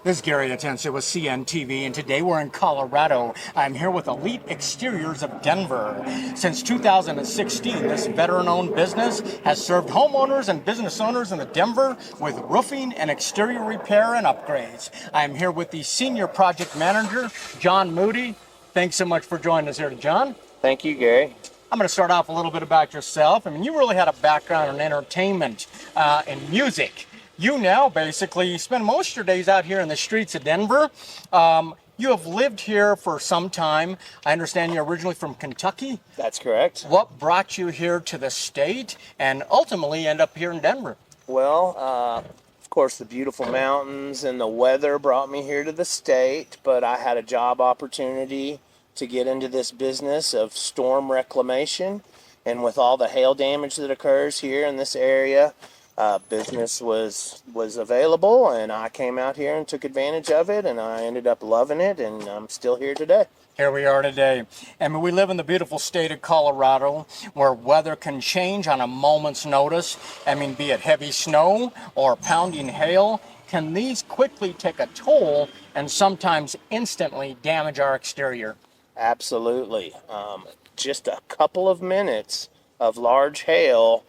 This is Gary Atencio with CNTV, and today we're in Colorado. I'm here with Elite Exteriors of Denver. Since 2016, this veteran-owned business has served homeowners and business owners in Denver with roofing and exterior repair and upgrades. I'm here with the Senior Project Manager, John Moody. Thanks so much for joining us here, John. Thank you, Gary. I'm going to start off a little bit about yourself. I mean, you really had a background in entertainment and music. You now basically spend most of your days out here in the streets of Denver. You have lived here for some time. I understand you're originally from Kentucky. That's correct. What brought you here to the state and ultimately end up here in Denver? Well, of course, the beautiful mountains and the weather brought me here to the state, but I had a job opportunity to get into this business of storm reclamation. And with all the hail damage that occurs here in this area, business was available, and I came out here and took advantage of it, and I ended up loving it, and I'm still here today. Here we are today. And we live in the beautiful state of Colorado where weather can change on a moment's notice. I mean, be it heavy snow or pounding hail, can these quickly take a toll and sometimes instantly damage our exterior? Absolutely. Just a couple of minutes of large hail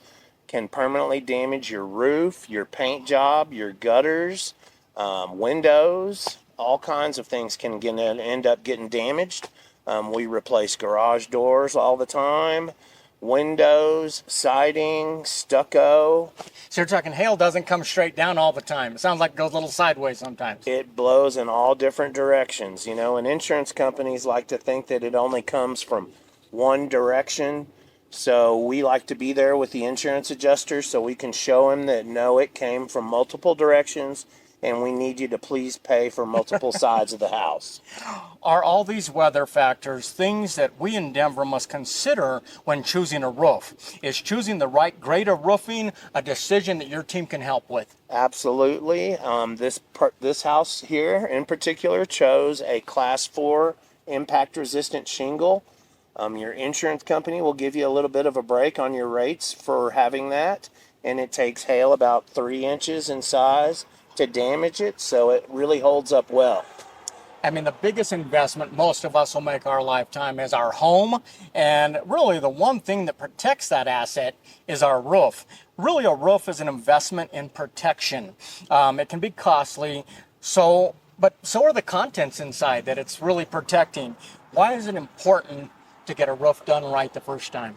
can permanently damage your roof, your paint job, your gutters, windows. All kinds of things can end up getting damaged. We replace garage doors all the time, windows, siding, stucco. So you're talking hail doesn't come straight down all the time. It sounds like it goes a little sideways sometimes. It blows in all different directions, and insurance companies like to think that it only comes from one direction. So we like to be there with the insurance adjuster so we can show him that no, it came from multiple directions and we need you to please pay for multiple sides of the house. Are all these weather factors things that we in Denver must consider when choosing a roof? Is choosing the right grade of roofing a decision that your team can help with? Absolutely. This house here in particular chose a Class 4 impact-resistant shingle. Your insurance company will give you a little bit of a break on your rates for having that, and it takes hail about 3 inches in size to damage it, so it really holds up well. I mean, the biggest investment most of us will make our lifetime is our home, and really the one thing that protects that asset is our roof. Really, a roof is an investment in protection. It can be costly, but so are the contents inside that it's really protecting. Why is it important to get a roof done right the first time?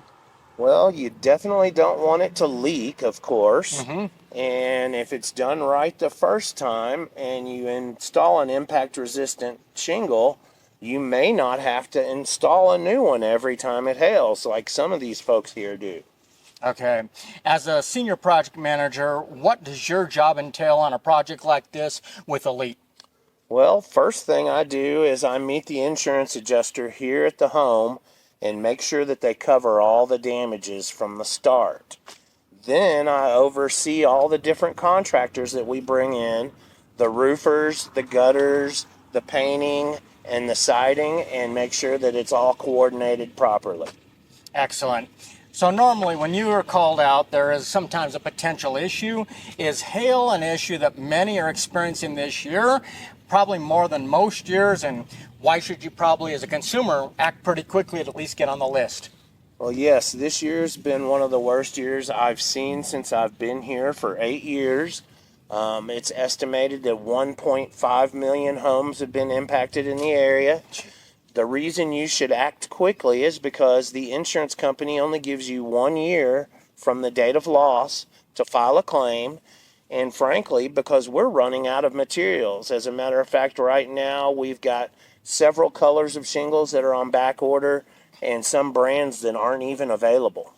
Well, you definitely don't want it to leak, of course. Mm-hmm. And if it's done right the first time and you install an impact-resistant shingle, you may not have to install a new one every time it hails, like some of these folks here do. Okay. As a senior project manager, what does your job entail on a project like this with Elite? Well, first thing I do is I meet the insurance adjuster here at the home and make sure that they cover all the damages from the start. Then I oversee all the different contractors that we bring in, the roofers, the gutters, the painting, and the siding, and make sure that it's all coordinated properly. Excellent. So normally when you are called out, there is sometimes a potential issue. Is hail an issue that many are experiencing this year? Probably more than most years, and why should you probably, as a consumer, act pretty quickly to at least get on the list? Well, yes, this year's been one of the worst years I've seen since I've been here for 8 years. It's estimated that 1.5 million homes have been impacted in the area. The reason you should act quickly is because the insurance company only gives you 1 year from the date of loss to file a claim. And frankly, because we're running out of materials. As a matter of fact, right now we've got several colors of shingles that are on back order and some brands that aren't even available.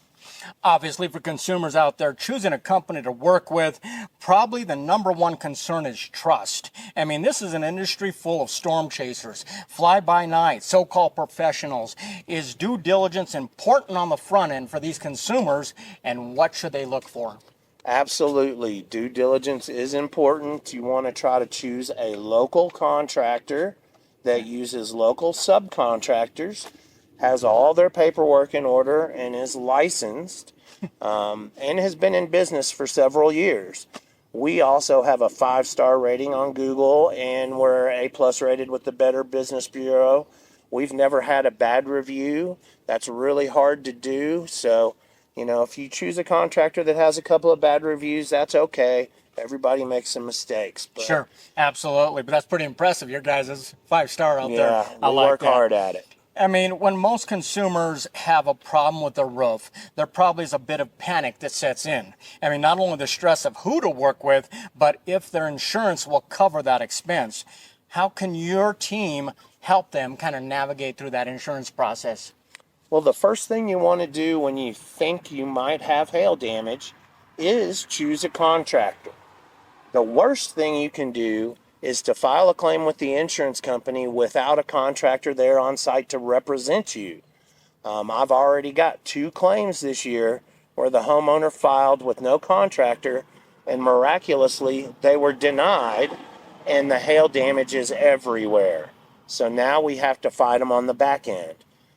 Obviously, for consumers out there choosing a company to work with, probably the number one concern is trust. I mean, this is an industry full of storm chasers, fly-by-night, so-called professionals. Is due diligence important on the front end for these consumers, and what should they look for? Absolutely. Due diligence is important. You want to try to choose a local contractor that uses local subcontractors, has all their paperwork in order, and is licensed, and has been in business for several years. We also have a 5-star rating on Google, and we're A+ rated with the Better Business Bureau. We've never had a bad review. That's really hard to do. So, if you choose a contractor that has a couple of bad reviews, that's okay. Everybody makes some mistakes. But Sure, absolutely. But that's pretty impressive. Your guys is 5-star out there. yeah, I we like work that. hard at it. I mean, when most consumers have a problem with their roof, there probably is a bit of panic that sets in. I mean, not only the stress of who to work with, but if their insurance will cover that expense. How can your team help them kind of navigate through that insurance process? Well, the first thing you want to do when you think you might have hail damage is choose a contractor. The worst thing you can do is to file a claim with the insurance company without a contractor there on site to represent you. I've already got 2 claims this year where the homeowner filed with no contractor, and miraculously they were denied, and the hail damage is everywhere. So now we have to fight them on the back end.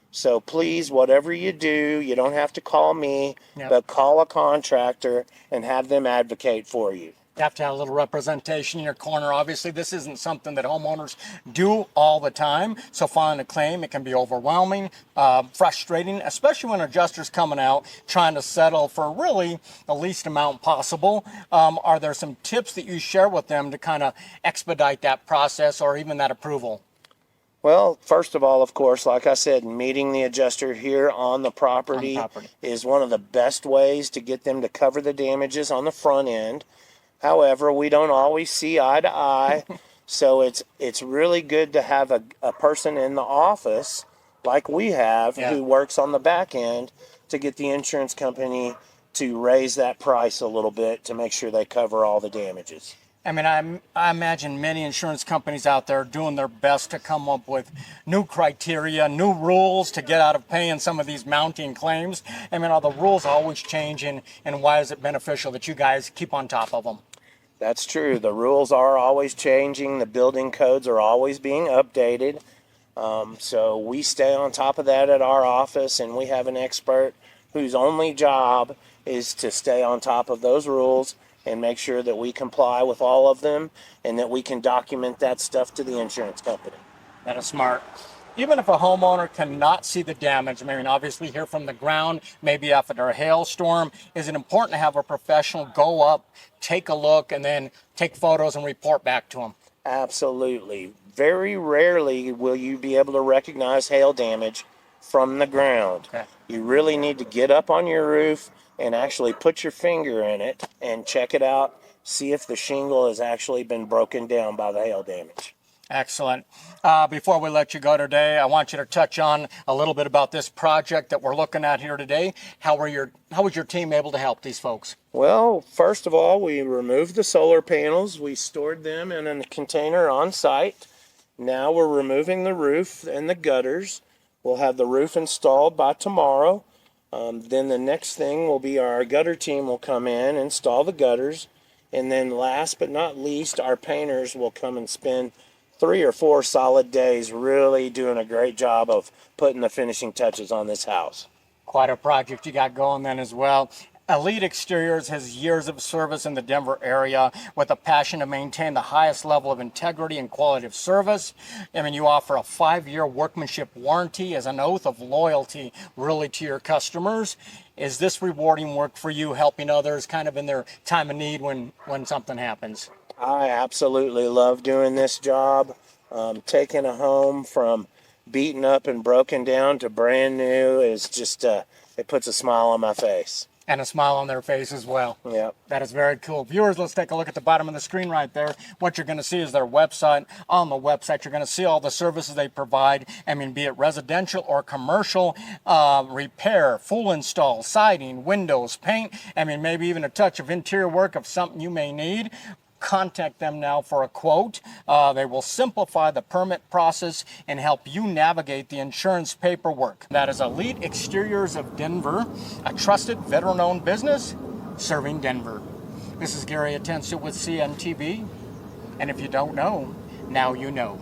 So please, whatever you do, you don't have to call me, Yep. but call a contractor and have them advocate for you. You have to have a little representation in your corner. Obviously, this isn't something that homeowners do all the time. So filing a claim, it can be overwhelming, frustrating, especially when adjusters coming out trying to settle for really the least amount possible. Are there some tips that you share with them to kind of expedite that process or even that approval? Well, first of all, of course, like I said, meeting the adjuster here on the property is one of the best ways to get them to cover the damages on the front end. However, we don't always see eye to eye, so it's really good to have a person in the office like we have who works on the back end to get the insurance company to raise that price a little bit to make sure they cover all the damages. I mean, I imagine many insurance companies out there doing their best to come up with new criteria, new rules to get out of paying some of these mounting claims. I mean, are the rules always changing, and why is it beneficial that you guys keep on top of them? That's true. The rules are always changing. The building codes are always being updated. So we stay on top of that at our office, and we have an expert whose only job is to stay on top of those rules and make sure that we comply with all of them and that we can document that stuff to the insurance company. That is smart. Even if a homeowner cannot see the damage, I mean, obviously here from the ground, maybe after a hailstorm, is it important to have a professional go up, take a look, and then take photos and report back to them? Absolutely. Very rarely will you be able to recognize hail damage from the ground. Okay. You really need to get up on your roof and actually put your finger in it and check it out, see if the shingle has actually been broken down by the hail damage. Excellent. Before we let you go today, I want you to touch on a little bit about this project that we're looking at here today. How was your team able to help these folks? Well, first of all, we removed the solar panels. We stored them in a container on site. Now we're removing the roof and the gutters. We'll have the roof installed by tomorrow. Then the next thing will be our gutter team will come in, install the gutters. And then last but not least, our painters will come and spend 3 or 4 solid days really doing a great job of putting the finishing touches on this house. Quite a project you got going then as well. Elite Exteriors has years of service in the Denver area with a passion to maintain the highest level of integrity and quality of service. I mean, you offer a 5-year workmanship warranty as an oath of loyalty really to your customers. Is this rewarding work for you, helping others kind of in their time of need when something happens? I absolutely love doing this job. Taking a home from beaten up and broken down to brand new is just, it puts a smile on my face. And a smile on their face as well. Yep. That is very cool. Viewers, let's take a look at the bottom of the screen right there. What you're going to see is their website. On the website, you're going to see all the services they provide. I mean, be it residential or commercial, repair, full install, siding, windows, paint. I mean, maybe even a touch of interior work of something you may need. Contact them now for a quote. They will simplify the permit process and help you navigate the insurance paperwork. That is Elite Exteriors of Denver, a trusted veteran-owned business serving Denver. This is Gary Atensu with CNTV, and if you don't know, now you know.